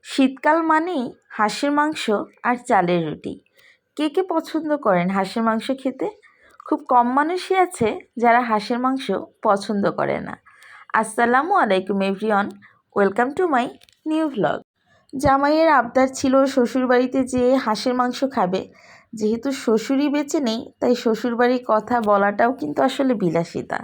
শীতকাল মানেই হাঁসের মাংস আর চালের রুটি। কে কে পছন্দ করেন হাঁসের মাংস খেতে? খুব কম মানুষই আছে যারা হাঁসের মাংস পছন্দ করে না। আসসালামু আলাইকুম everyone, welcome to my new vlog. জামাইয়ের আবদার ছিল শ্বশুরবাড়িতে যেয়ে হাঁসের মাংস খাবে। যেহেতু শ্বশুরই বেঁচে নেই, তাই শ্বশুরবাড়ির কথা বলাটাও কিন্তু আসলে বিলাসিতা।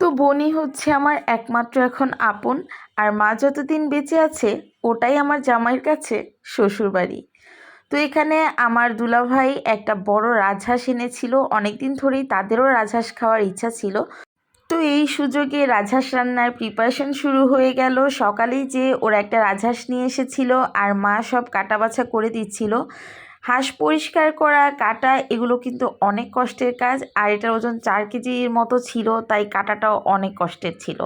তো বোনই হচ্ছে আমার একমাত্র এখন আপন, আর মা যতদিন বেঁচে আছে ওটাই আমার জামাইয়ের কাছে শ্বশুরবাড়ি। তো এখানে আমার দুলাভাই একটা বড় রাজহাঁস এনেছিল, অনেকদিন ধরেই তাদেরও রাজহাঁস খাওয়ার ইচ্ছা ছিল। তো এই সুযোগে রাজহাঁস রান্নার প্রিপারেশন শুরু হয়ে গেল। সকালেই যে ওরা একটা রাজহাঁস নিয়ে এসেছিল আর মা সব কাটা বাছা করে দিচ্ছিল। হাঁস পরিষ্কার করা, কাটা এগুলো কিন্তু অনেক কষ্টের কাজ, আর এটার ওজন 4 কেজির মতো ছিল, তাই কাটাটাও অনেক কষ্টের ছিল।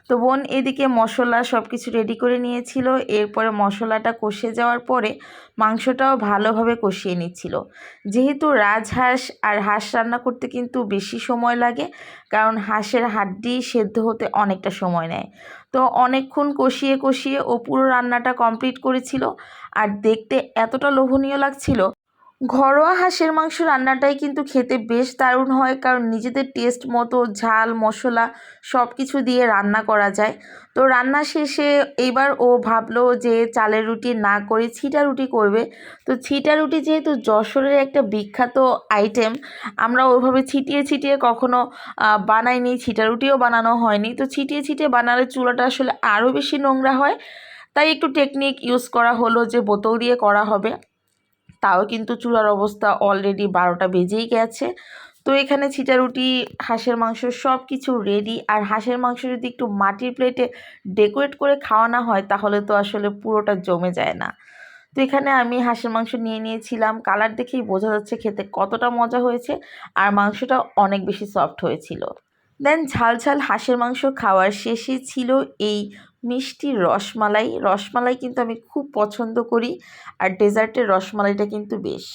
তো বোন এদিকে মশলা সব কিছু রেডি করে নিয়েছিল। এরপরে মশলাটা কষে যাওয়ার পরে মাংসটাও ভালোভাবে কষিয়ে নিচ্ছিল। যেহেতু রাজহাঁস আর হাঁস রান্না করতে কিন্তু বেশি সময় লাগে, কারণ হাঁসের হাড্ডি সেদ্ধ হতে অনেকটা সময় নেয়। তো অনেকক্ষণ কষিয়ে কষিয়ে ও পুরো রান্নাটা কমপ্লিট করেছিল, আর দেখতে এতটা লোভনীয় লাগছিল। ঘরোয়া হাঁসের মাংস রান্নাটাই কিন্তু খেতে বেশ দারুণ হয়, কারণ নিজেদের টেস্ট মতো ঝাল মশলা সব কিছু দিয়ে রান্না করা যায়। তো রান্না শেষে এবার ও ভাবলো যে চালের রুটি না করে ছিটা রুটি করবে। তো ছিটা রুটি যেহেতু যশোরের একটা বিখ্যাত আইটেম, আমরা ওইভাবে ছিটিয়ে ছিটিয়ে কখনো বানাইনি, ছিটা রুটিও বানানো হয়নি। তো ছিটিয়ে ছিটিয়ে বানালে চুলাটা আসলে আরও বেশি নোংরা হয়, তাই একটু টেকনিক ইউজ করা হলো যে বোতল দিয়ে করা হবে। তাও কিন্তু চুলার অবস্থা অলরেডি 12টা বেজেই গেছে। তো এখানে ছিটা রুটি, হাঁসের মাংস সব কিছু রেডি। আর হাঁসের মাংস যদি একটু মাটির প্লেটে ডেকোরেট করে খাওয়ানো হয় তাহলে তো আসলে পুরোটা জমে যায় না। তো এখানে আমি হাঁসের মাংস নিয়ে নিয়েছিলাম। কালার দেখেই বোঝা যাচ্ছে খেতে কতটা মজা হয়েছে, আর মাংসটা অনেক বেশি সফট হয়েছিল। দেন ঝাল ঝাল হাঁসের মাংস খাওয়ার শেষে ছিল এই মিষ্টি রসমালাই। রসমালাই কিন্তু আমি খুব পছন্দ করি, আর ডেজার্টের রসমালাইটা কিন্তু বেশ